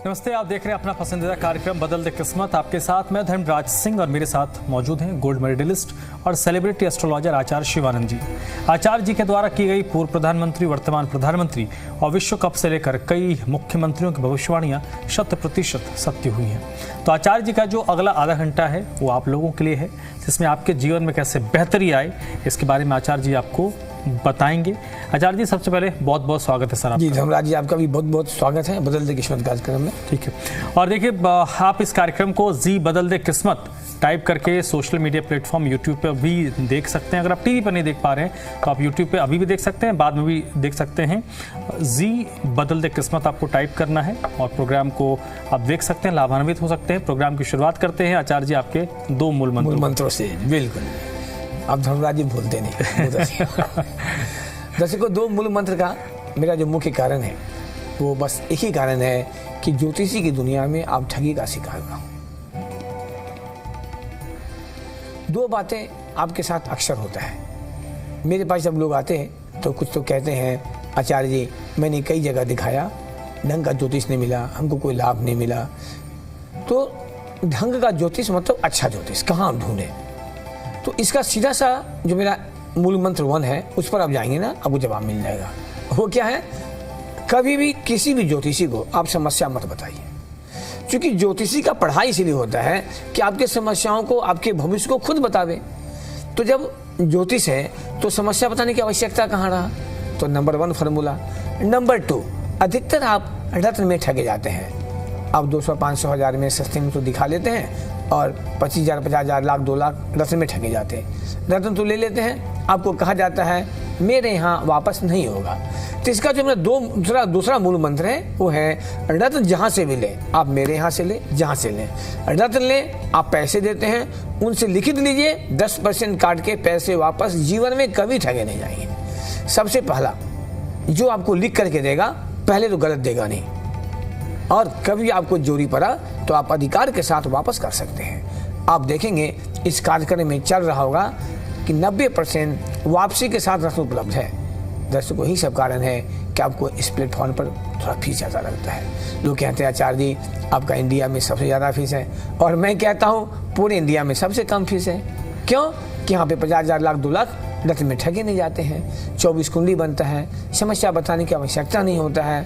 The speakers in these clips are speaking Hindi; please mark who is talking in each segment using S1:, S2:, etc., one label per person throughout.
S1: नमस्ते, आप देख रहे हैं अपना पसंदीदा कार्यक्रम बदल दे किस्मत। आपके साथ मैं धर्मराज सिंह और मेरे साथ मौजूद हैं गोल्ड मेडलिस्ट और सेलिब्रिटी एस्ट्रोलॉजर आचार्य शिवानंद जी। आचार्य जी के द्वारा की गई पूर्व प्रधानमंत्री, वर्तमान प्रधानमंत्री और विश्व कप से लेकर कई मुख्यमंत्रियों की भविष्यवाणियां 100% सत्य हुई हैं। तो आचार्य जी का जो अगला आधा घंटा है वो आप लोगों के लिए है, जिसमें आपके जीवन में कैसे बेहतरी आए इसके बारे में आचार्य जी आपको बताएंगे। आचार्य जी, सबसे पहले बहुत बहुत स्वागत है सर आपका।
S2: जी धर्मराज जी, आपका भी बहुत बहुत स्वागत है बदल दे किस्मत कार्यक्रम में।
S1: ठीक है, और देखिए आप इस कार्यक्रम को जी बदल दे किस्मत टाइप करके सोशल मीडिया प्लेटफॉर्म यूट्यूब पे भी देख सकते हैं। अगर आप टीवी पर नहीं देख पा रहे हैं तो आप यूट्यूब पे अभी भी देख सकते हैं, बाद में भी देख सकते हैं। जी बदल दे किस्मत आपको टाइप करना है और प्रोग्राम को आप देख सकते हैं, लाभान्वित हो सकते हैं। प्रोग्राम की शुरुआत करते हैं आचार्य जी आपके दो मूल
S2: मंत्रों से। बिल्कुल, आप धर्मराज जी भूलते नहीं। दर्शकों, दो मूल मंत्र का मेरा जो मुख्य कारण है वो बस एक ही कारण है कि ज्योतिषी की दुनिया में आप ठगी का शिकार ना हो। दो बातें आपके साथ अक्सर होता है। मेरे पास जब लोग आते हैं तो कुछ तो कहते हैं, आचार्य जी मैंने कई जगह दिखाया, ढंग का ज्योतिष नहीं मिला, हमको कोई लाभ नहीं मिला। तो ढंग का ज्योतिष मतलब अच्छा ज्योतिष कहाँ आप ढूंढें? तो इसका सीधा सा जो मेरा मूल मंत्र 1 है उस पर आप जाएंगे ना, आपको जवाब मिल जाएगा। वो क्या है? कभी भी किसी भी ज्योतिषी को आप समस्या मत बताइए, क्योंकि ज्योतिषी का पढ़ाई इसीलिए होता है कि आपके समस्याओं को, आपके भविष्य को खुद बतावे। तो जब ज्योतिष है तो समस्या बताने की आवश्यकता कहाँ रहा? तो नंबर 1 फार्मूला। नंबर 2, अधिकतर आप रत्न में ठगे जाते हैं। आप 200, 500, 1000 में सस्ते में तो दिखा लेते हैं और 25,000, 50,000, लाख, 2 लाख रत्न में ठगे जाते हैं। रत्न तो ले लेते हैं, आपको कहा जाता है मेरे यहाँ वापस नहीं होगा। तो इसका जो मेरा दूसरा मूल मंत्र है वो है, रत्न जहाँ से भी ले, आप मेरे यहाँ से ले, जहाँ से लें रत्न ले। आप पैसे देते हैं, उनसे लिखित लीजिए, 10% काट के पैसे वापस। जीवन में कभी ठगे नहीं जाएंगे। सबसे पहला जो आपको लिख करके देगा, पहले तो गलत देगा नहीं, और कभी आपको जोरी पड़ा तो आप अधिकार के साथ वापस कर सकते हैं। आप देखेंगे इस कार्यक्रम में चल रहा होगा कि 90% वापसी के साथ रत्न उपलब्ध है। दर्शकों, ही सब कारण है कि आपको इस प्लेटफॉर्म पर थोड़ा फीस ज़्यादा लगता है। लोग कहते हैं आचार्य जी आपका इंडिया में सबसे ज़्यादा फीस है, और मैं कहता हूँ पूरे इंडिया में सबसे कम फीस है। क्यों? कि यहाँ पे 50,000, लाख, 2 लाख रत्न में ठगे नहीं जाते हैं। 24 कुंडली बनता है, समस्या बताने की आवश्यकता नहीं होता है।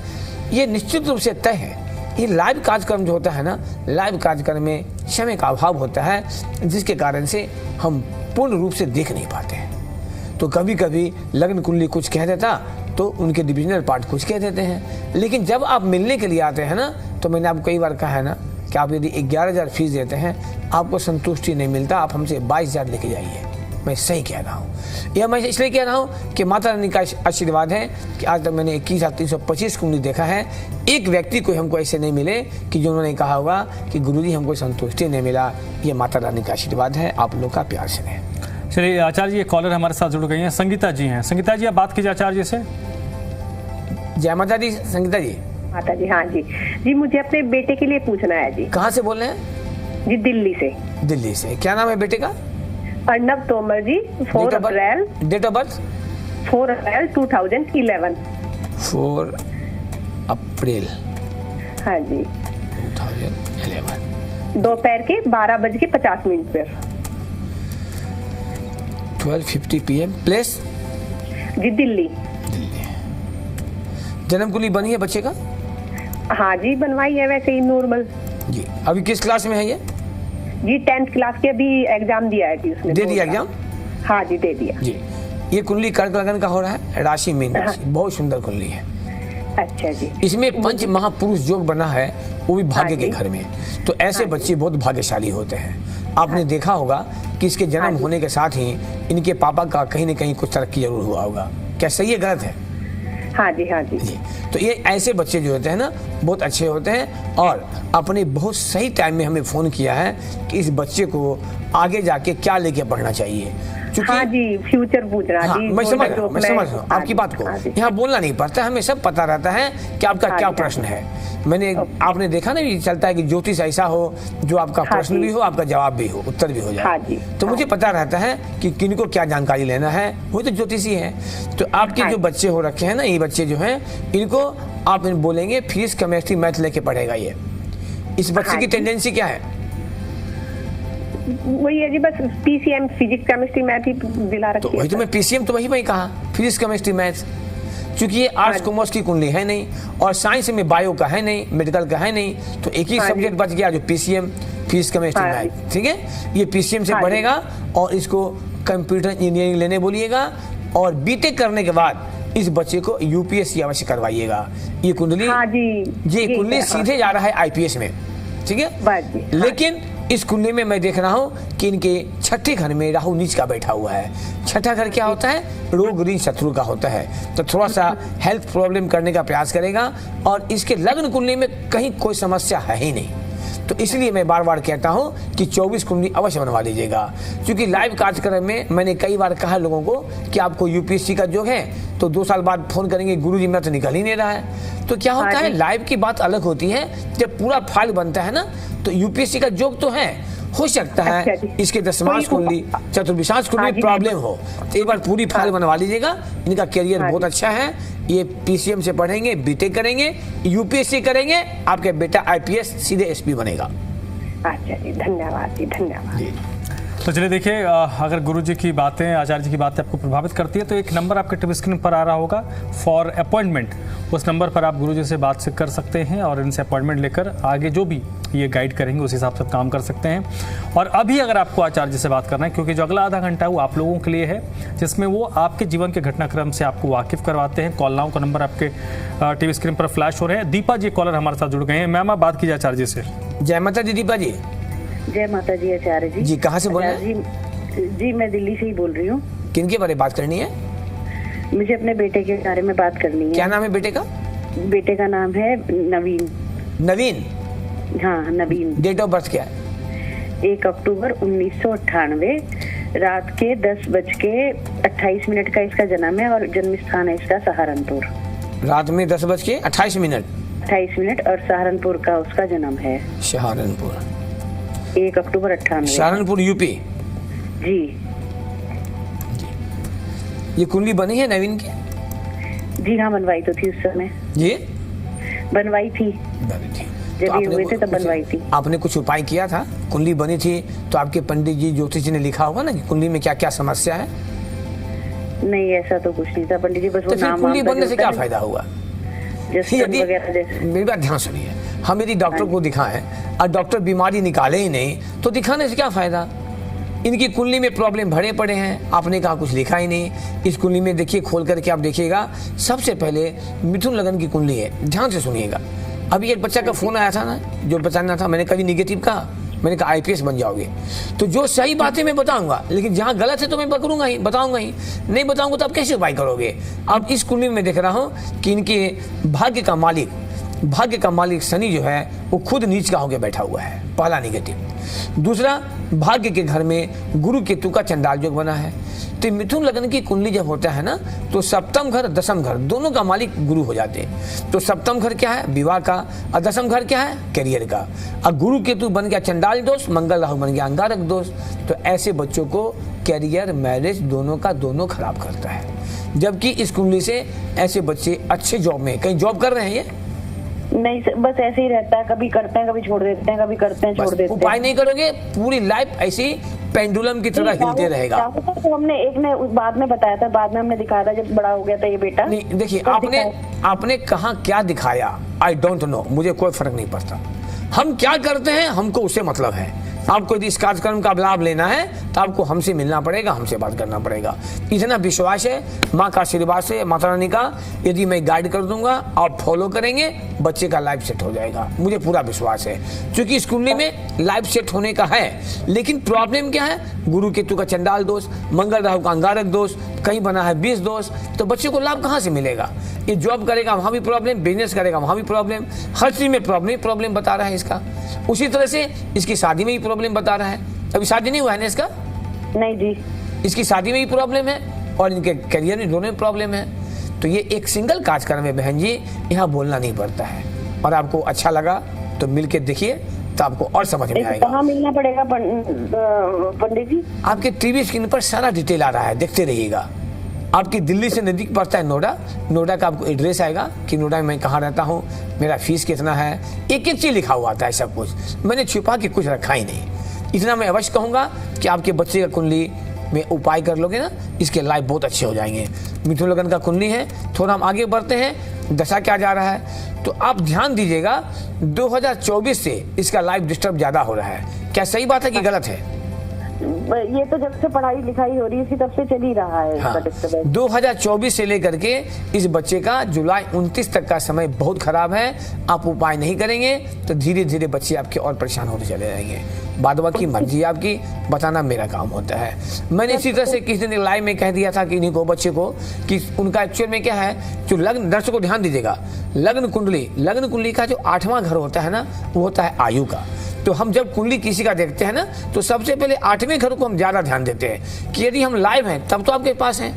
S2: ये निश्चित रूप से तय है। ये लाइव कार्यक्रम जो होता है ना, लाइव कार्यक्रम में समय का अभाव होता है, जिसके कारण से हम पूर्ण रूप से देख नहीं पाते हैं। तो कभी कभी लग्न कुंडली कुछ कह देता तो उनके डिविजनल पार्ट कुछ कह देते हैं। लेकिन जब आप मिलने के लिए आते हैं ना, तो मैंने आपको कई बार कहा है ना कि आप यदि 11,000 फीस देते हैं, आपको संतुष्टि नहीं मिलता, आप हमसे 22,000 लेके जाइए। मैं सही कह रहा हूँ। यह मैं इसलिए कह रहा हूँ कि माता रानी का आशीर्वाद है कि आज तक मैंने 21,325 कुंडली देखा है। एक व्यक्ति को हमको ऐसे नहीं मिले कि जो उन्होंने कहा होगा कि गुरुजी हमको संतुष्टि नहीं मिला। ये माता रानी का आशीर्वाद है, आप लोग का प्यार से है।
S1: चलिए आचार्य जी, ये कॉलर हमारे साथ जुड़ गई हैं, संगीता जी हैं। संगीता जी, आप बात कीजिए आचार्य जी से।
S2: जय माता दी। संगीता जी।
S3: माता जी, हाँ जी। जी मुझे अपने बेटे के लिए पूछना है जी।
S2: कहाँ से बोल रहे हैं?
S3: जी दिल्ली से।
S2: दिल्ली से। क्या नाम है बेटे का?
S3: Arnab Tomar ji. 4 April.
S2: Date of birth?
S3: 4 April 2011।
S2: 4 April.
S3: हाँ जी।
S2: 2011।
S3: दोपहर के 12:50 पर।
S2: 12:50 PM। प्लेस?
S3: जी दिल्ली।
S2: जन्म कुंडली बनी है बच्चे का?
S3: हाँ जी, बनवाई है वैसे ही नॉर्मल
S2: जी। अभी किस क्लास में है ये?
S3: जी 10th क्लास के अभी एग्जाम दिया है जी उसने।
S2: दे दिया एग्जाम?
S3: हाँ जी, दे दिया
S2: जी। ये कुंडली कर्क लगन का हो रहा है, राशि मीन राशि। बहुत सुंदर कुंडली है।
S3: अच्छा जी।
S2: इसमें पंच महापुरुष योग बना है, वो भी भाग्य के घर में। तो ऐसे बच्चे बहुत भाग्यशाली होते हैं। आपने देखा होगा कि इसके जन्म होने के साथ ही इनके पापा का कहीं न कहीं कुछ तरक्की जरूर हुआ होगा। क्या सही है, गलत है?
S3: हाँ जी, हाँ जी।
S2: तो ये ऐसे बच्चे जो होते हैं ना, बहुत अच्छे होते हैं, और अपने बहुत सही टाइम में हमें फोन किया है कि इस बच्चे को आगे जाके क्या लेके पढ़ना चाहिए।
S3: हाँ जी, फ्यूचर पूछ रहा जी।
S2: मैं समझ रहा हूँ आपकी बात को। यहाँ बोलना नहीं पड़ता, हमें सब पता रहता है कि आपका क्या प्रश्न है। आपने देखा ना, ये चलता है कि ज्योतिष ऐसा हो जो आपका प्रश्न भी हो, आपका जवाब भी हो, उत्तर भी हो जाए। तो मुझे पता रहता है कि किनको क्या जानकारी लेना है, वो तो ज्योतिषी है। तो आपके जो बच्चे हो रखे हैं ना, ये बच्चे जो हैं, इनको आप इन बोलेंगे फिजिक्स केमिस्ट्री मैथ लेके पढ़ेगा ये। इस बच्चे
S3: हाँ
S2: की
S3: जी।
S2: टेंडेंसी क्या है?
S3: वही है जी, बस पीसीएम फिजिक्स केमिस्ट्री मैथ ही दिला
S2: तो
S3: रखी
S2: वही तो
S3: है।
S2: मैं पीसीएम तो वही कहा, फिजिक्स केमिस्ट्री मैथ्स। क्योंकि ये आर्ट्स कॉमर्स की कुंडली है नहीं और साइंस में बायो का है नहीं, मेडिकल का है नहीं, तो एक ही
S3: हाँ जी।
S2: सब्जेक्ट बच गया जो पीसीएम फिजिक्स केमिस्ट्री
S3: हाँ
S2: मैथ। ठीक है, ये पीसीएम से
S3: हाँ जी।
S2: पढ़ेगा और इसको कंप्यूटर इंजीनियरिंग लेने बोलिएगा और बीटेक करने के बाद इस बच्चे को यूपीएससी अवश्य करवाइएगा। ये कुंडली,
S3: हाँ जी,
S2: ये
S3: यही
S2: कुंडली
S3: है, हाँ।
S2: सीधे जा रहा है आईपीएस में। ठीक है,
S3: बस जी, हाँ।
S2: लेकिन इस कुंडली में मैं देख रहा हूं कि इनके छठे घर में राहु नीच का बैठा हुआ है। छठा घर क्या होता है? रोग ऋण शत्रु का होता है। तो थोड़ा सा हेल्थ प्रॉब्लम करने का प्रयास करेगा और इसके लग्न कुंडली में कहीं कोई समस्या है ही नहीं। तो इसलिए मैं बार बार कहता हूं कि 24 कुंडली अवश्य बनवा लीजिएगा। क्योंकि लाइव कार्यक्रम में मैंने कई बार कहा लोगों को कि आपको यूपीएससी का योग है, तो 2 साल बाद फोन करेंगे गुरुजी मैं तो निकल ही नहीं रहा है। तो क्या होता है, लाइव की बात अलग होती है। जब पूरा फाइल बनता है ना, तो यूपीएससी का योग तो है, हो सकता है
S3: अच्छा जी।
S2: इसके दशमांश कुंडली, चतुर्विशांश कुंडली
S3: हाँ जी।
S2: प्रॉब्लम हो। तो एक बार पूरी फाइल बनवा लीजिएगा। इनका करियर
S3: हाँ
S2: बहुत
S3: जी।
S2: अच्छा है। ये पीसीएम से पढ़ेंगे, बीटेक करेंगे, यूपीएससी करेंगे, आपके बेटा आईपीएस सीधे एसपी बनेगा।
S3: अच्छा जी, धन्यवाद जी, धन्यवाद।
S1: तो चलिए देखिए, अगर गुरुजी की बातें, आचार्य जी की बातें आपको प्रभावित करती है तो एक नंबर आपके टीवी स्क्रीन पर आ रहा होगा फॉर अपॉइंटमेंट। उस नंबर पर आप गुरुजी से बात कर सकते हैं और इनसे अपॉइंटमेंट लेकर आगे जो भी ये गाइड करेंगे उस हिसाब से काम कर सकते हैं। और अभी अगर आपको आचार्य जी से बात करना है, क्योंकि जो अगला आधा घंटा है वो आप लोगों के लिए है, जिसमें वो आपके जीवन के घटनाक्रम से आपको वाकिफ करवाते हैं। कॉल नाउ का नंबर आपके टीवी स्क्रीन पर फ्लैश हो रहे हैं। दीपा जी कॉलर हमारे साथ जुड़ गए हैं। मैम आप बात कीजिए आचार्य जी से।
S2: जय माता दी दीपा जी।
S4: जय माता जी आचार्य जी।
S2: जी, कहाँ से बोल रहे हैं?
S4: आचार्य जी मैं दिल्ली से ही बोल रही हूँ।
S2: किनके बारे में बात करनी है?
S4: मुझे अपने बेटे के बारे में बात करनी है।
S2: क्या नाम है बेटे का?
S4: बेटे का नाम है नवीन।
S2: नवीन।
S4: हाँ नवीन।
S2: डेट ऑफ बर्थ क्या है?
S4: 1 अक्टूबर 1998 रात के 10:28 का इसका जन्म है और जन्म स्थान है इसका सहारनपुर।
S2: रात में 10:28
S4: 28 और सहारनपुर का उसका जन्म है।
S2: सहारनपुर।
S4: 1 अक्टूबर 98।
S2: सहारनपुर यूपी।
S4: जी
S2: ये कुंडली बनी है नवीन की?
S4: जी हाँ, बनवाई तो थी उस समय।
S2: जी
S4: बनवाई थी,
S2: बनी थी।
S4: जब
S2: तो
S4: ये हुए थे तब
S2: कुछ-
S4: बनवाई थी।
S2: आपने कुछ उपाय किया था? कुंडली बनी थी तो आपके पंडित जी ज्योतिष जी ने लिखा होगा ना कि कुंडली में क्या क्या समस्या है।
S4: नहीं ऐसा तो कुछ नहीं था पंडित जी, बस
S2: तो
S4: वो
S2: फिर
S4: नाम
S2: कुंडली
S4: वाम का
S2: बनने से
S4: जो
S2: क्या
S4: होता है,
S2: फायदा हुआ?
S4: जैसे
S2: यदि
S4: वगैरह जैसे।
S2: मेरी बात ध्यान सुनिए, हम यदि डॉक्टर को दिखाएं और डॉक्टर बीमारी निकाले ही नहीं तो दिखाने से क्या फायदा? इनकी कुंडली में प्रॉब्लम भरे पड़े हैं, आपने कहा कुछ लिखा ही नहीं। इस कुंडली में देखिए, खोल करके आप देखिएगा। सबसे पहले मिथुन लगन की कुंडली है, ध्यान से सुनिएगा। अभी एक बच्चा का फोन आया था ना, जो बताना था, मैंने कभी निगेटिव कहा, मैंने कहा आईपीएस बन जाओगे। तो जो सही बातें मैं बताऊंगा, लेकिन जहां गलत है तो मैं पकड़ूंगा ही, बताऊंगा ही। नहीं बताऊंगा तो आप कैसे उपाय करोगे? अब इस कुंडली में देख रहा हूं कि इनके भाग्य का मालिक शनि जो है वो खुद नीच का होकर बैठा हुआ है, पहला निगेटिव। दूसरा, भाग्य के घर में गुरु केतु का चंडाल योग बना है। तो मिथुन लगन की कुंडली जब होता है ना, तो सप्तम घर दसम घर दोनों का मालिक गुरु हो जाते हैं। तो सप्तम घर क्या है? विवाह का। और दसम घर क्या है? करियर का। और गुरु केतु बन गया चंडाल दोष, मंगल राहु बन गया अंगारक दोष। तो ऐसे बच्चों को करियर मैरिज दोनों का दोनों खराब करता है। जबकि इस कुंडली से ऐसे बच्चे अच्छे जॉब में, कहीं जॉब कर रहे हैं ये?
S4: नहीं बस ऐसे ही रहता है, कभी करते हैं कभी छोड़ देते हैं, कभी करते हैं छोड़ देते हैं।
S2: उपाय नहीं करोगे, पूरी लाइफ ऐसी पेंडुलम की तरह हिलते रहेगा।
S4: तो हमने एक ने बाद में बताया था, बाद में हमने दिखाया था जब बड़ा हो गया था ये बेटा।
S2: नहीं देखिए,
S4: तब
S2: आपने कहा क्या दिखाया, आई डोंट नो, मुझे कोई फर्क नहीं पड़ता। हम क्या करते हैं हमको उससे मतलब है। आपको यदि इस कार्यक्रम का लाभ लेना है तो आपको हमसे मिलना पड़ेगा, हमसे बात करना पड़ेगा। इतना विश्वास है माँ का आशीर्वाद से, माता रानी का, यदि मैं गाइड कर दूंगा, आप फॉलो करेंगे, बच्चे का लाइफ सेट हो जाएगा, मुझे पूरा विश्वास है। क्योंकि इस कुंडली में लाइफ सेट होने का है, लेकिन प्रॉब्लम क्या है? गुरु केतु का चंडाल दोष, मंगल राहु का अंगारक दोष, कहीं बना है 20 दोष। तो बच्चे को लाभ कहाँ से मिलेगा? ये जॉब करेगा वहां भी प्रॉब्लम, बिजनेस करेगा वहां भी प्रॉब्लम, हर चीज में प्रॉब्लम बता रहा है इसका। उसी तरह से इसकी शादी में भी प्रॉब्लम बता रहा है। अभी शादी नहीं हुआ है ना इसका?
S4: नहीं जी।
S2: इसकी शादी में भी प्रॉब्लम है और इनके करियर में दोनों में प्रॉब्लम है। तो ये एक सिंगल कार्यक्रम में बहन जी, यहाँ बोलना नहीं पड़ता है। और आपको अच्छा लगा तो मिलके देखिए तो आपको और समझ में आएगा।
S4: कहाँ मिलना पड़ेगा पंडित जी?
S2: आपके टीवी स्क्रीन पर सारा डिटेल आ रहा है, देखते रहिएगा। आपकी दिल्ली से नज़दीक पड़ता है नोएडा। नोएडा का आपको एड्रेस आएगा कि नोएडा में मैं कहाँ रहता हूँ, मेरा फीस कितना है, एक एक चीज़ लिखा हुआ आता है सब कुछ। मैंने छुपा के कुछ रखा ही नहीं। इतना मैं अवश्य कहूँगा कि आपके बच्चे का कुंडली में उपाय कर लोगे ना, इसके लाइफ बहुत अच्छे हो जाएंगे। मिथुन लगन का कुंडली है। थोड़ा हम आगे बढ़ते हैं, दशा क्या जा रहा है, तो आप ध्यान दीजिएगा 2024 से इसका लाइफ डिस्टर्ब ज़्यादा हो रहा है। क्या सही बात है कि गलत है?
S4: ये तो जब से पढ़ाई लिखाई हो रही है तब से चल ही रहा है इसका डिस्टर्बेंस।
S2: 2024 से लेकर के इस बच्चे का जुलाई 29 तक का समय बहुत खराब है। आप उपाय नहीं करेंगे तो धीरे धीरे बच्चे आपके और परेशान होते चले जाएंगे। बाद बाकी मर्जी आपकी, बताना मेरा काम होता है। मैंने इसी तरह से किसी दिन लाइव में कह दिया था कि इन्हीं को बच्चे को कि उनका एक्चुअल में क्या है, जो लग्न, दर्शकों ध्यान दीजिएगा, लग्न कुंडली का जो 8वां घर होता है ना, वो होता है आयु का। तो हम जब कुंडली किसी का देखते हैं ना, तो सबसे पहले 8वें घर को हम ज़्यादा ध्यान देते हैं कि यदि हम लाइव हैं तब तो आपके पास हैं।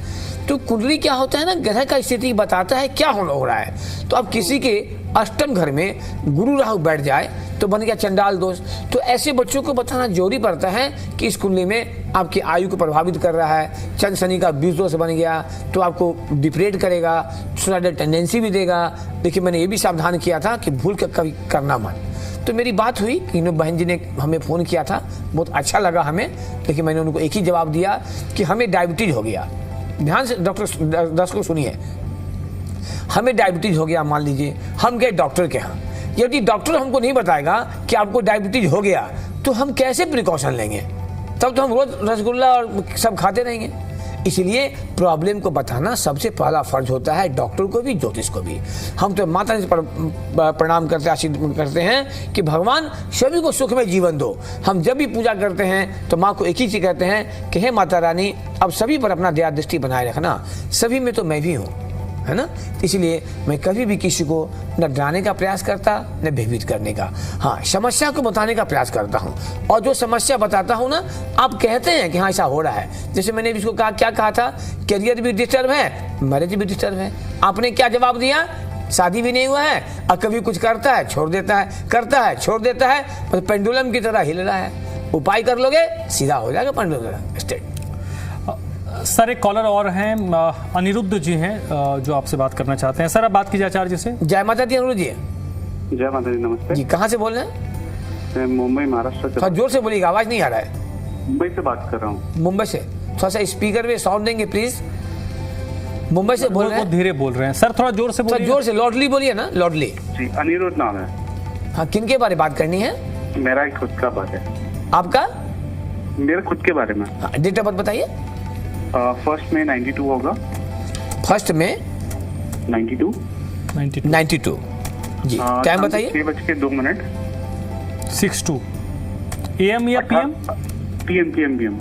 S2: तो कुंडली क्या होता है ना, ग्रह का स्थिति बताता है क्या हो रहा है। तो अब किसी के अष्टम घर में गुरु राहु बैठ जाए तो बन गया चंडाल दोष। तो ऐसे बच्चों को बताना जरूरी पड़ता है कि इस कुंडली में आपकी आयु को प्रभावित कर रहा है। चंद्र शनि का बीज दोष बन गया तो आपको डिप्रेट करेगा, सुसाइडल टेंडेंसी भी देगा। देखिए, मैंने ये भी सावधान किया था कि भूल कर कभी करना मत। तो मेरी बात हुई कि बहन जी ने हमें फ़ोन किया था, बहुत अच्छा लगा हमें, लेकिन मैंने उनको एक ही जवाब दिया कि हमें डायबिटीज़ हो गया। ध्यान से डॉक्टर दर्शकों सुनिए, हमें डायबिटीज़ हो गया, मान लीजिए हम गए डॉक्टर के यहाँ। यदि डॉक्टर हमको नहीं बताएगा कि आपको डायबिटीज़ हो गया तो हम कैसे प्रिकॉशन लेंगे? तब तो हम रोज़ रसगुल्ला और सब खाते रहेंगे। इसलिए प्रॉब्लम को बताना सबसे पहला फर्ज होता है डॉक्टर को भी, ज्योतिष को भी। हम तो माता जी पर प्रणाम करते, आशीर्वाद करते हैं कि भगवान सभी को सुख में जीवन दो। हम जब भी पूजा करते हैं तो माँ को एक ही चीज़ कहते हैं कि हे माता रानी, अब सभी पर अपना दया दृष्टि बनाए रखना, सभी में तो मैं भी हूँ, है ना। इसलिए मैं कभी भी किसी को न डराने का प्रयास करता न भयभीत करने का, हाँ समस्या को बताने का प्रयास करता हूँ। और जो समस्या बताता हूँ ना, आप कहते हैं कि हाँ ऐसा हो रहा है। जैसे मैंने इसको कहा, क्या कहा था, करियर भी डिस्टर्ब है, मैरिज भी डिस्टर्ब है। आपने क्या जवाब दिया? शादी भी नहीं हुआ है और कभी कुछ करता है छोड़ देता है, करता है छोड़ देता है, मतलब पेंडुलम की तरह हिल रहा है। उपाय कर लोगे सीधा हो जाएगा पेंडुलम स्टेट।
S1: सर, एक कॉलर और हैं, अनिरुद्ध जी हैं जो आपसे बात करना चाहते हैं। सर, आप बात कीजिए आचार्य जी से।
S2: जय माता दी अनिरुद्ध जी।
S5: जय माता दी, नमस्ते
S2: जी। कहाँ से बोल रहे हैं?
S5: मैं मुंबई महाराष्ट्र से।
S2: थोड़ा जोर से बोलिएगा, आवाज नहीं आ रहा है।
S5: मुंबई से बात कर रहा हूँ।
S2: मुंबई से थोड़ा सा स्पीकर में साउंड देंगे प्लीज। मुंबई से बोल रहे हैं,
S1: धीरे बोल रहे हैं सर, थोड़ा जोर से बोलिए।
S2: जोर से, लॉडली बोलिए ना, लॉडली।
S5: जी, अनिरुद्ध नाम है।
S2: हाँ, किन के बारे में बात करनी है?
S5: मेरा एक खुद का बात है।
S2: आपका?
S5: मेरे खुद के बारे में।
S2: डेट ऑफ बर्थ बताइए।
S5: 1 मई 92 होगा।
S2: 1 मई
S5: 92
S2: जी। टाइम बताइए।
S5: 6:02।
S1: 6:02 AM या PM?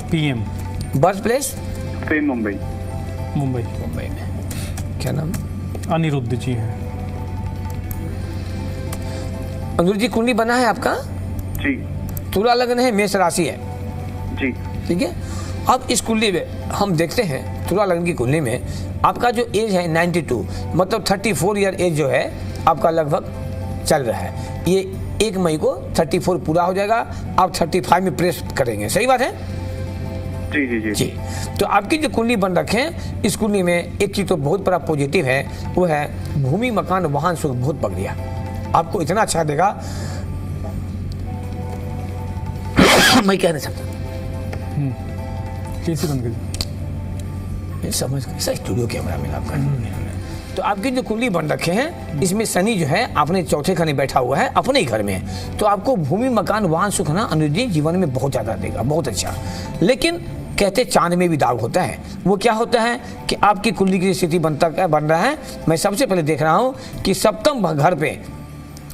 S5: PM।
S2: Birth place?
S5: Same Mumbai.
S1: Mumbai
S2: में। क्या नाम?
S1: अनिरुद्ध जी हैं।
S2: अनिरुद्ध जी, कुंडली बना है आपका?
S5: जी।
S2: तुला लग्न है, मेष राशि है।
S5: जी।
S2: ठीक है। अब इस कुंडली में हम देखते हैं, तुला लग्न की कुंडली में आपका जो एज है 92, मतलब 34 ईयर एज जो है आपका लगभग चल रहा है। ये 1 मई को 34 पूरा हो जाएगा। आप 35 में प्रेस करेंगे, सही बात है?
S5: जी जी जी
S2: जी। तो आपकी जो कुंडली बन रखे हैं, इस कुंडली में एक चीज तो बहुत बड़ा पॉजिटिव है, वो है भूमि, मकान, वाहन, सुख बहुत बढ़ गया। आपको इतना अच्छा देगा मैं कह नहीं सकता।
S1: कैसे बन गई?
S2: समझ कैसा स्टूडियो कैमरा मिला आपका। तो आपकी जो कुंडली बन रखे हैं, इसमें शनि जो है अपने चौथे खाने बैठा हुआ है अपने ही घर में। तो आपको भूमि, मकान, वाहन, सुख ना अनुज जी जीवन में बहुत ज्यादा देगा, बहुत अच्छा। लेकिन कहते चांद में भी दाग होता है। वो क्या होता है कि आपकी कुंडली की स्थिति बन रहा है। मैं सबसे पहले देख रहा हूँ कि सप्तम घर पे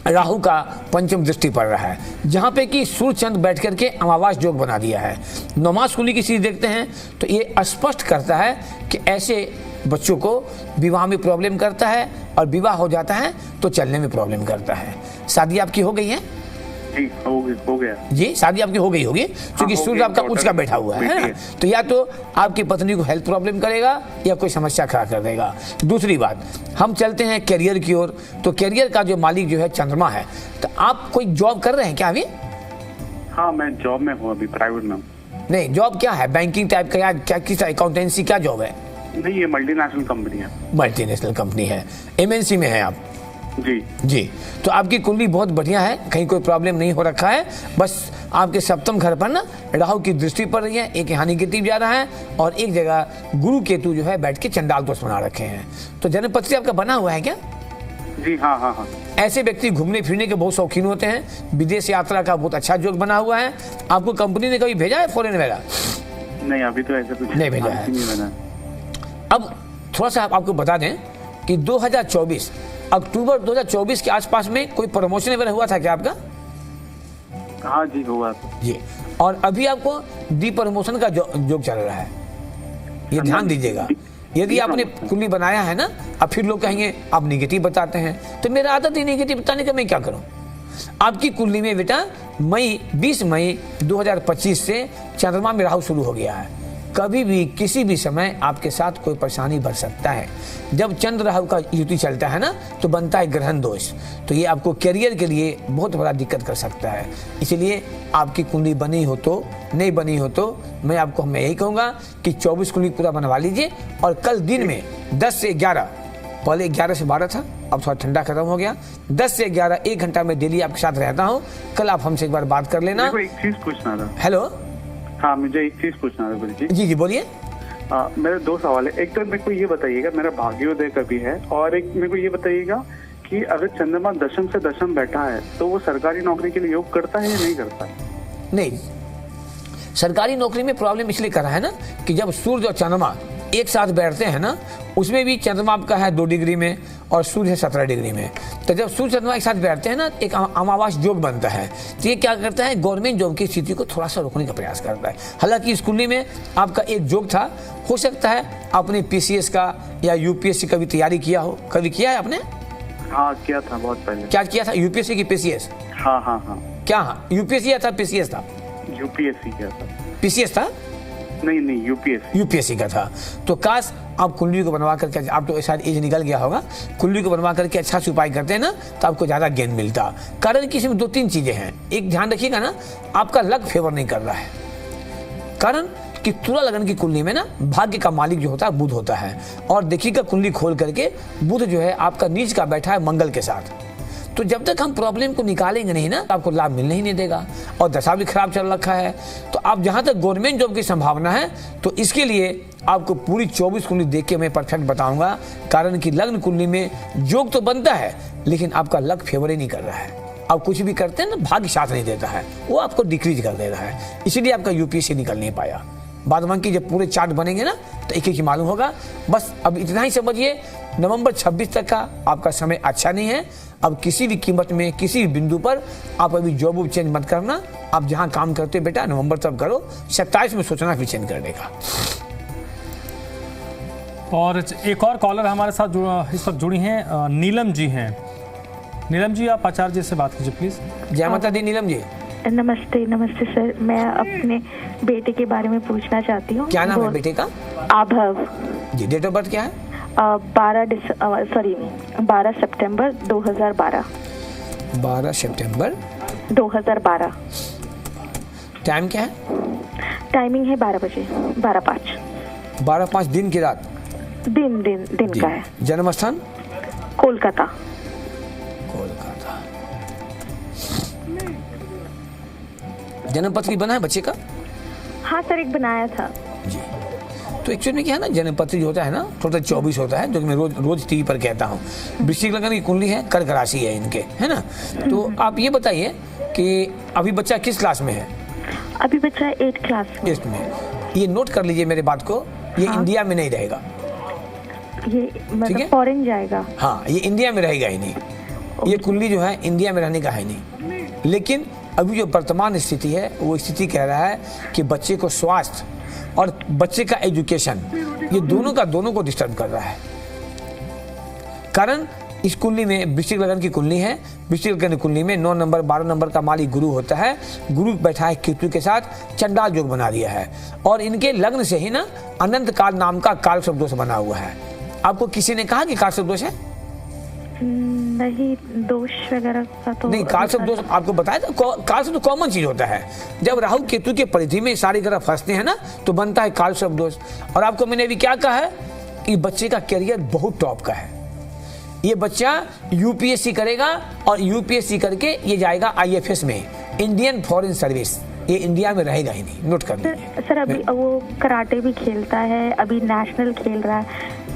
S2: राहु का पंचम दृष्टि पड़ रहा है, जहाँ पे कि सूर्य चंद्र बैठ करके अमावास योग बना दिया है। नौमास कुंडली की स्थिति देखते हैं तो ये स्पष्ट करता है कि ऐसे बच्चों को विवाह में प्रॉब्लम करता है, और विवाह हो जाता है तो चलने में प्रॉब्लम करता है। शादी आपकी हो गई है?
S5: जी, हो गया
S2: जी। शादी आपकी हो गई होगी क्योंकि सूर्य आपका उच्च का बैठा हुआ है ना। तो या तो आपकी पत्नी को हेल्थ प्रॉब्लम करेगा या कोई समस्या खड़ा कर देगा। दूसरी बात, हम चलते हैं करियर की ओर। तो करियर का जो मालिक जो है चंद्रमा है। तो आप कोई जॉब कर रहे हैं क्या अभी?
S5: हाँ, मैं जॉब में हूँ अभी, प्राइवेट में।
S2: नहीं, जॉब क्या है? बैंकिंग टाइप का या क्या, किस अकाउंटेंसी, क्या जॉब है?
S5: नहीं, ये मल्टीनेशनल कंपनी है।
S2: मल्टीनेशनल कंपनी है, एमएनसी में है आप?
S5: जी
S2: जी। तो आपकी कुंडली बहुत बढ़िया है, कहीं कोई प्रॉब्लम नहीं हो रखा है। बस आपके सप्तम घर पर ना राहु की दृष्टि पड़ रही है, एक यहाँ निगेटिव जा रहा है और एक जगह गुरु केतु जो है बैठ के चंडाल दोष बना रखे हैं। तो जन्मपत्री आपका बना हुआ है क्या?
S5: जी हाँ हाँ हाँ।
S2: ऐसे व्यक्ति घूमने फिरने के बहुत शौकीन होते हैं, विदेश यात्रा का बहुत अच्छा योग बना हुआ है। आपको कंपनी ने कभी भेजा है फॉरेन वगैरह?
S5: नहीं, अभी तो ऐसा कुछ
S2: नहीं भेजा है।
S5: नहीं बना।
S2: अब थोड़ा सा आपको बता दें कि 2024 अक्टूबर 2024 के आसपास में कोई प्रमोशन वगैरह हुआ था क्या आपका?
S5: हाँ जी, हुआ था
S2: जी। और अभी आपको डी प्रमोशन का योग चल रहा है, ये ध्यान दीजिएगा। यदि आपने कुंडली बनाया है ना, अब फिर लोग कहेंगे आप नेगेटिव बताते हैं, तो मेरा आदत ही नेगेटिव बताने का, मैं क्या करूं? आपकी कुंडली में बेटा 20 मई 2025 से चंद्रमा में राहु शुरू हो गया है। कभी भी किसी भी समय आपके साथ कोई परेशानी बढ़ सकता है। जब चंद्र राहु का युति चलता है ना, तो बनता है ग्रहण दोष, तो ये आपको करियर के लिए बहुत बड़ा दिक्कत कर सकता है। इसलिए आपकी कुंडली बनी हो तो, नहीं बनी हो तो मैं यही कहूँगा कि 24 कुंडली पूरा बनवा लीजिए। और कल दिन में 10 से 11, पहले 11 से 12 था, अब थोड़ा ठंडा खत्म हो गया, 10 से 11 1 घंटा में डेली आपके साथ रहता हूँ। कल आप हमसे एक बार बात कर लेना।
S5: एक चीज पूछना था।
S2: हेलो,
S5: हाँ, मुझे एक चीज पूछना था गुरु जी।
S2: जी बोलिए।
S5: मेरे 2 सवाल है। एक तो मेरे को ये बताइएगा, मेरा भाग्योदय कभी है, और एक मेरे को ये बताइएगा कि अगर चंद्रमा दशम से दशम बैठा है तो वो सरकारी नौकरी के लिए योग करता है या नहीं करता है?
S2: नहीं, सरकारी नौकरी में प्रॉब्लम इसलिए कर रहा है ना कि जब सूर्य और चंद्रमा एक साथ बैठते हैं ना, उसमें भी चंद्रमा आपका है 2 डिग्री में और सूर्य है 17 डिग्री में। तो जब सूर्य चंद्रमा एक साथ बैठते हैं ना, एक अमावास योग बनता है। तो ये क्या करता है, गवर्नमेंट जॉब की स्थिति को थोड़ा सा रोकने का प्रयास करता है। हालांकि इस कुंडली में आपका एक योग था, हो सकता है आपने पीसीएस का या यूपीएससी का भी तैयारी किया हो। कभी किया है आपने?
S5: हाँ, किया था बहुत पहले।
S2: क्या किया था, यूपीएससी की पीसीएस?
S5: हाँ हाँ हाँ।
S2: क्या यूपीएससी या था पीसीएस था?
S5: यूपीएससी किया था।
S2: पीसीएस था?
S5: नहीं, यूपीएससी
S2: का था। तो काश आप कुंडली को बनवा करके, आप तो शायद एज निकल गया होगा, कुंडली को बनवा करके अच्छा से उपाय करते हैं ना, तो आपको ज्यादा ज्ञान मिलता। कारण कि इसमें 2-3 चीजें हैं। एक ध्यान रखिएगा ना, आपका लक फेवर नहीं कर रहा है। कारण कि तुला लगन की कुंडली में ना भाग्य का मालिक जो होता है बुध होता है। और देखिएगा कुंडली खोल करके बुध जो है आपका नीच का बैठा है मंगल के साथ। तो जब तक हम प्रॉब्लम को निकालेंगे नहीं ना, तो आपको लाभ मिलने ही नहीं देगा। और दशा भी खराब चल रखा है। तो आप जहां तक गवर्नमेंट जॉब की संभावना है, तो इसके लिए आपको पूरी 24 कुंडली देख के मैं परफेक्ट बताऊंगा। कारण कि लग्न कुंडली में योग तो बनता है, लेकिन आपका लक फेवर ही नहीं कर रहा है। आप कुछ भी करते हैं ना, भाग्य साथ नहीं देता है, वो आपको डिक्रीज कर दे रहा है। इसीलिए आपका यूपीएससी निकल नहीं पाया। बाद बाकी जब पूरे चार्ट बनेंगे ना, तो एक ही मालूम होगा। बस अब इतना ही समझिए, नवंबर 26 तक का आपका समय अच्छा नहीं है। अब किसी भी कीमत में, किसी भी बिंदु पर आप अभी जॉब चेंज मत करना। आप जहां काम करते हो बेटा, नवंबर तक करो। 27 में सोचना फिर चेंज करने का।
S1: और एक और कॉलर हमारे साथ इस वक्त जुड़ी हैं, नीलम जी हैं। नीलम जी, आप आचार्य जी से बात कीजिए प्लीज।
S2: जय माता दी नीलम जी।
S6: नमस्ते सर। मैं अपने बेटे के बारे में पूछना चाहती हूँ।
S2: क्या नाम है बेटे का?
S6: आभव
S2: जी। डेट ऑफ बर्थ क्या है?
S6: 12 सितंबर 2012।
S2: 12 सितंबर
S6: 2012।
S2: टाइम क्या है?
S6: टाइमिंग है 12 बजे, 12:05।
S2: 12:05 दिन की रात?
S6: दिन का है।
S2: जन्म स्थान?
S6: कोलकाता।
S2: जन्म पत्री बना है बच्चे का?
S6: हाँ सर, एक बनाया था
S2: जी। तो एक्चुअली में क्या है ना, जन्म पत्री जो होता है ना, थोड़ा 24 होता है, जो कि मैं रोज टीवी पर कहता हूँ। वृश्चिक लग्न की कुंडली है, कर्क राशि है इनके, है ना। तो आप ये बताइए कि अभी बच्चा किस क्लास में है?
S6: अभी बच्चा 8th क्लास
S2: में। ये नोट कर लीजिए मेरे बात को, ये इंडिया में नहीं रहेगा,
S6: ये मतलब फॉरेन जाएगा।
S2: हाँ, ये इंडिया में रहेगा ही नहीं। ये कुंडली जो है इंडिया में रहने का है नहीं। लेकिन अभी जो वर्तमान स्थिति है, वो स्थिति कह रहा है कि बच्चे को स्वास्थ्य और बच्चे का एजुकेशन, ये दोनों को डिस्टर्ब कर रहा है। कारण इस कुंडली में वृश्चिक लग्न की कुंडली है। वृश्चिक लग्न की कुंडली में 9 नंबर 12 नंबर का मालिक गुरु होता है। गुरु बैठा है केतु के साथ, चंडाल योग बना दिया है। और इनके लग्न से ही ना अनंत काल नाम का काल शब्द दोष बना हुआ है। आपको किसी ने कहा कि काल शब्द दोष है?
S6: नहीं, दोष वगैरह का तो
S2: नहीं। काल शब्द दोष आपको बताया था। काल शब्द कॉमन चीज होता है। जब राहु केतु के परिधि में सारे ग्रह फंसते हैं ना, तो बनता है काल शब्द दोष। और आपको मैंने अभी क्या कहा है कि बच्चे का करियर बहुत टॉप का है। ये बच्चा यूपीएससी करेगा और यूपीएससी करके ये जाएगा आईएफएस में, इंडियन फॉरेन सर्विस। ये इंडिया में रहेगा ही नहीं, नोट कर लीजिए।
S6: सर अभी वो कराटे भी खेलता है, अभी नेशनल खेल रहा है,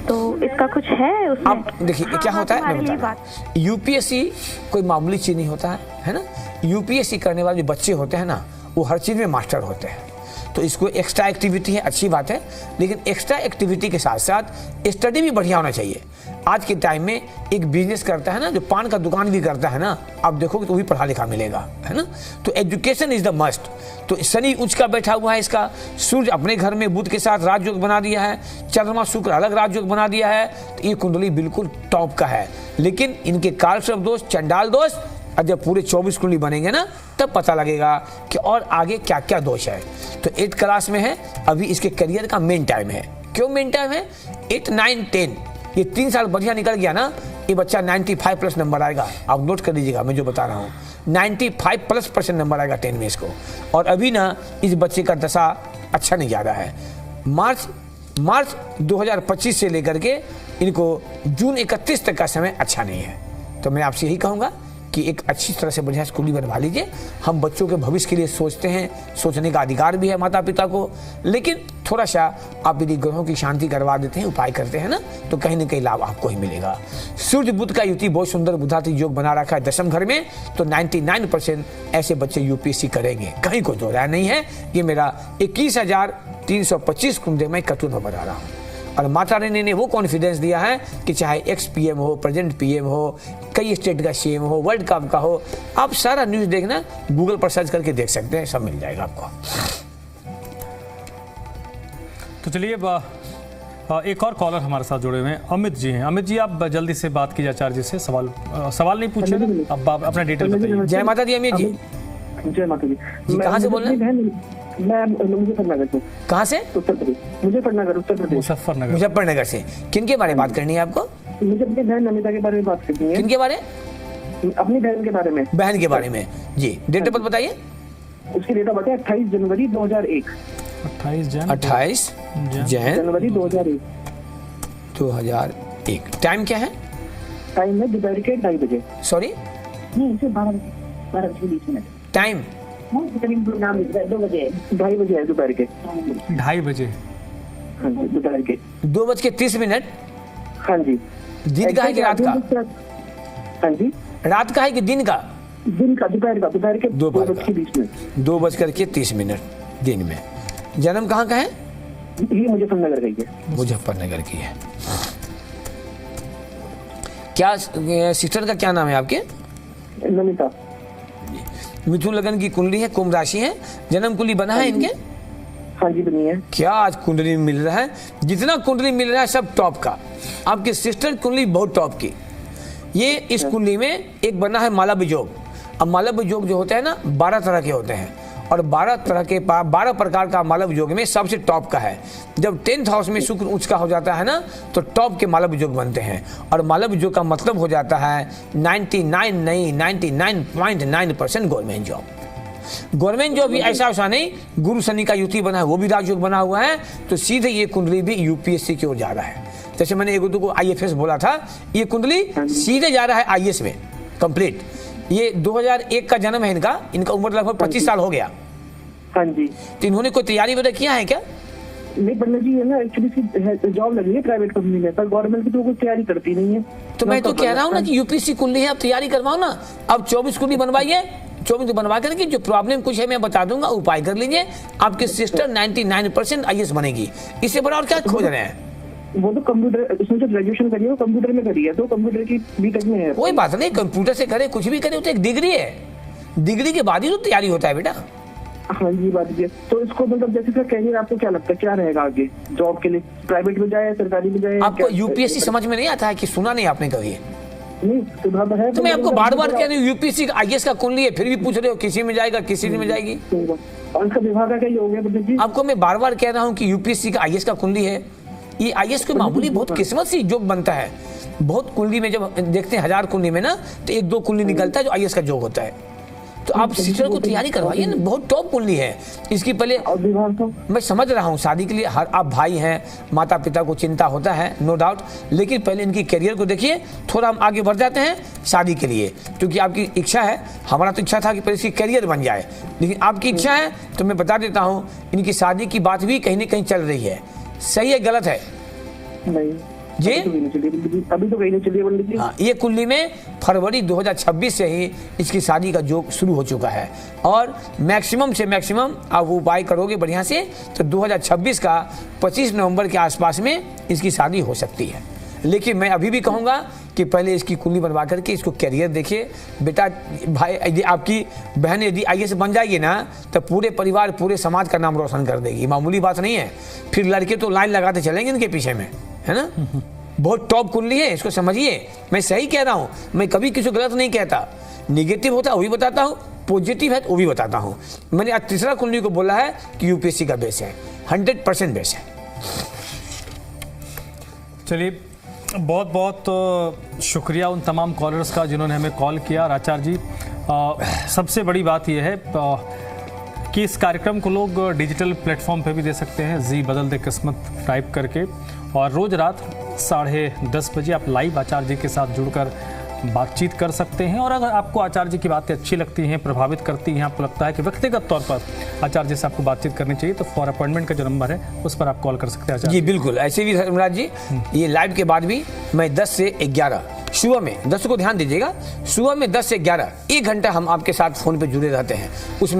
S6: तो इसका कुछ है उसमें?
S2: अब देखिए क्या होता है, मैं बता रहा हूं। यूपीएससी कोई मामूली चीज नहीं होता है ना। यूपीएससी करने वाले जो बच्चे होते हैं ना, वो हर चीज में मास्टर होते हैं। तो इसको एक्स्ट्रा एक्टिविटी है, अच्छी बात है, लेकिन एक्स्ट्रा एक्टिविटी के साथ साथ स्टडी भी बढ़िया होना चाहिए। आज के टाइम में एक बिजनेस करता है ना, जो पान का दुकान भी करता है ना, आप देखोगे तो भी पढ़ा लिखा मिलेगा, है ना। तो एजुकेशन इज द मस्ट। तो शनि उच्च का बैठा हुआ है इसका, सूर्य अपने घर में बुध के साथ राजयोग बना दिया है, चंद्रमा शुक्र अलग राजयोग बना दिया है, तो ये कुंडली बिल्कुल टॉप का है। लेकिन इनके कालसर्प दोष, चंडाल दोष, और जब पूरे 24 कुंडली बनेंगे ना, तब पता लगेगा कि और आगे क्या क्या दोष है। तो 8th क्लास में है, अभी इसके करियर का मेन टाइम है। क्यों मेन टाइम है? 8, 9, 10 ये 3 साल बढ़िया निकल गया ना, ये बच्चा 95+ नंबर आएगा। आप नोट कर लीजिएगा, मैं जो बता रहा हूँ 95+% नंबर आएगा 10 में इसको। और अभी ना इस बच्चे का दशा अच्छा नहीं जा रहा है। मार्च 2025 से लेकर के इनको जून 31 तक का समय अच्छा नहीं है। तो मैं आपसे यही कहूँगा कि एक अच्छी तरह से बढ़िया स्कूली बनवा लीजिए। हम बच्चों के भविष्य के लिए सोचते हैं, सोचने का अधिकार भी है माता पिता को, लेकिन थोड़ा सा आप यदि ग्रहों की शांति करवा देते हैं, उपाय करते हैं ना, तो कहीं ना कहीं लाभ आपको ही मिलेगा। सूर्य बुध का युति बहुत सुंदर बुधाति योग बना रखा है 10वें घर में, तो 99% ऐसे बच्चे यूपीएससी करेंगे, कहीं कोई दो राय नहीं है। ये मेरा 21,325 कुंडली में कटु में बता रहा हूँ। और माता रानी ने वो कॉन्फिडेंस दिया है कि चाहे एक्स पीएम हो, प्रेजेंट पीएम हो, कई स्टेट का सीएम हो, वर्ल्ड कप का हो, आप सारा न्यूज़ देखना, गूगल पर सर्च करके देख सकते हैं, सब मिल जाएगा आपको।
S1: तो चलिए एक और कॉलर हमारे साथ जुड़े हुए हैं, अमित जी हैं। अमित जी, आप जल्दी से बात कीजिए आचार्य जी से। सवाल नहीं पूछे, अब आप अपना डिटेल बताइए।
S2: जय माता दी अमित जी।
S5: जय माता दी।
S2: कहाँ से बोल रहे हैं?
S5: मैं मुजफ्फरनगर से।
S2: कहाँ से?
S5: उत्तर प्रदेश, मुजफ्फरनगर, उत्तर प्रदेश।
S2: मुजफ्फरनगर से। किन के बारे में बात करनी है आपको?
S5: मुझे अपनी बहन नमिता के बारे में बात करनी है।
S2: किन के बारे?
S5: अपनी बहन के बारे में।
S2: बहन के बारे में जी। डेट ऑफ बर्थ बताइए।
S5: उसकी डेट ऑफ बर्थ है 28 जनवरी 2001।
S2: 28
S5: जनवरी
S2: 2001। टाइम क्या है?
S5: टाइम है दोपहर के 2:30 बजे।
S2: सॉरी,
S4: 12 बजे 20 मिनट।
S2: टाइम
S5: 2 बजे, 2:30 बजे है दोपहर के।
S1: 2:30 बजे।
S5: हाँ जी, दोपहर के
S2: 2:30।
S5: हाँ जी।
S2: दिन का है कि रात का?
S5: हाँ जी,
S2: रात का है कि दिन का?
S5: दिन का, दोपहर का, दोपहर के 2:20
S2: 2:30 दिन में। जन्म कहाँ का है?
S5: ये मुजफ्फरनगर का ही है।
S2: मुजफ्फरनगर की है। क्या सिस्टर का क्या नाम है आपके?
S5: नमिता।
S2: मिथुन लगन की कुंडली है, कुंभ राशि है, जन्म कुंडली बना है इनके?
S5: हाँ जी, बनी है। क्या
S2: आज कुंडली मिल रहा है, जितना कुंडली मिल रहा है सब टॉप का। आपकी सिस्टर कुंडली बहुत टॉप की। ये इस कुंडली में एक बना है मालव योग। अब मालव योग जो होता है ना, 12 तरह के होते हैं, और 12 प्रकार का मालव योग में सबसे टॉप का है। जब 10th हाउस में शुक्र उच्च का हो जाता है ना, तो टॉप के मालव योग बनते हैं। और मालव योग का मतलब हो जाता है 99.9% गवर्नमेंट जॉब। गवर्नमेंट जॉब भी ऐसा वैसा नहीं, गुरु शनि का युति बना है, वो भी राजयोग बना हुआ है, तो सीधे ये कुंडली भी यूपीएससी की ओर जा रहा है। जैसे मैंने एक को आईएफएस बोला था, ये कुंडली सीधे जा रहा है आईएएस में कंप्लीट। ये 2001 का जन्म है इनका उम्र लगभग 25 साल हो गया।
S5: हाँ जी।
S2: तो इन्होंने कोई तैयारी वगैरह किया है क्या?
S5: नहीं पंडित जी, है ना, एक्चुअली जॉब लगी है प्राइवेट कंपनी में, पर गवर्नमेंट की तो कोई तैयारी करती नहीं है।
S2: तो मैं तो कह रहा हूँ ना कि यूपीएससी कुंडली है, आप तैयारी करवाओ ना। अब 24 कुंडली बनवाइए, 24 बनवा करके जो प्रॉब्लम कुछ है मैं बता दूंगा, उपाय कर लीजिए। आपके सिस्टर 99% आईएएस बनेगी। इससे बड़ा और क्या खोज रहे हैं?
S5: वो तो कंप्यूटर, उसने जो ग्रेजुएशन करी है वो कंप्यूटर में करी है, तो कंप्यूटर की बीटेक में है।
S2: कोई बात नहीं, कंप्यूटर से करे, कुछ भी करे, तो एक डिग्री है। डिग्री के बाद ही तो तैयारी होता है बेटा।
S5: हाँ जी, बात ये। तो इसको मतलब जैसे सर करियर आपको क्या लगता है, क्या रहेगा आगे जॉब के लिए? प्राइवेट में जाए, सरकारी में जाए?
S2: आपको यूपीएससी समझ में नहीं आता है कि सुना नहीं आपने कभी?
S5: नहीं, सुना तो है।
S2: तो मैं आपको बार बार कह रही हूँ, यूपीएससी आईएएस का कुंडली है, फिर भी पूछ रहे हो किसी में जाएगा, किसी में जाएगी।
S5: और इसका विभाग का क्या हो गया?
S2: आपको मैं बार बार कह रहा हूँ कि यूपीएससी का आईएएस का कुंडली है। ये आईएएस को मामूली बहुत किस्मत से जोग बनता है। बहुत कुंडली में जब देखते हैं 1000 कुंडली में ना, तो 1-2 कुंडली निकलता है जो आईएएस का जोग होता है। तो आप सिस्टर को तैयारी करवाइए ना, बहुत टॉप कुंडली है इसकी। पहले
S5: और विवाह तो
S2: मैं समझ रहा हूँ शादी के लिए हर आप भाई हैं, माता पिता को चिंता होता है, नो डाउट, लेकिन पहले इनकी करियर को देखिए। थोड़ा हम आगे बढ़ जाते हैं शादी के लिए, क्योंकि आपकी इच्छा है, हमारा तो इच्छा था कि पहले इसकी करियर बन जाए, लेकिन आपकी इच्छा है तो मैं बता देता हूँ इनकी शादी की बात भी कहीं ना कहीं चल रही है। सही है गलत है
S5: नहीं
S2: जी?
S5: अभी तो कहीं नहीं चलिए पंडित जी।
S2: हाँ, ये कुंडली में फरवरी 2026 से ही इसकी शादी का योग शुरू हो चुका है, और मैक्सिमम से मैक्सिमम आप उपाय करोगे बढ़िया से तो 2026 का 25 नवंबर के आसपास में इसकी शादी हो सकती है। लेकिन मैं अभी भी कहूँगा कि पहले इसकी कुंडली बनवा करके इसको कैरियर देखिए। बेटा भाई, यदि आपकी बहन यदि IAS बन जाएगी ना तो पूरे परिवार पूरे समाज का नाम रोशन कर देगी, मामूली बात नहीं है। फिर लड़के तो लाइन लगाते चलेंगे इनके पीछे में, है ना। बहुत टॉप कुंडली है, इसको समझिए। मैं सही कह रहा हूँ, मैं कभी किसी को गलत नहीं कहता। निगेटिव होता है वो भी बताता हूँ, पॉजिटिव है तो वो भी बताता हूँ। मैंने आज तीसरा कुंडली को बोला है कि UPSC का बेस है, 100% बेस है।
S1: चलिए, बहुत बहुत शुक्रिया उन तमाम कॉलर्स का जिन्होंने हमें कॉल किया। आचार्य जी, सबसे बड़ी बात यह है कि इस कार्यक्रम को लोग डिजिटल प्लेटफॉर्म पे भी दे सकते हैं, जी बदल दे किस्मत टाइप करके, और रोज़ रात 10:30 बजे आप लाइव आचार्य जी के साथ जुड़कर बातचीत कर सकते हैं। और अगर आपको आचार्य जी की बातें अच्छी लगती हैं, प्रभावित करती हैं, आपको लगता है कि व्यक्तिगत तौर पर आचार्य जी से आपको बातचीत करनी चाहिए, तो फॉर अपॉइंटमेंट का जो नंबर है उस पर आप कॉल कर सकते हैं आचार्य
S2: जी। बिल्कुल ऐसे भी धर्मराज जी, ये लाइव के बाद भी मैं 10 से 11 सुबह में, 10 को ध्यान दीजिएगा, सुबह में 10 से 11 1 घंटा हम आपके साथ फोन पे जुड़े रहते हैं। उसमें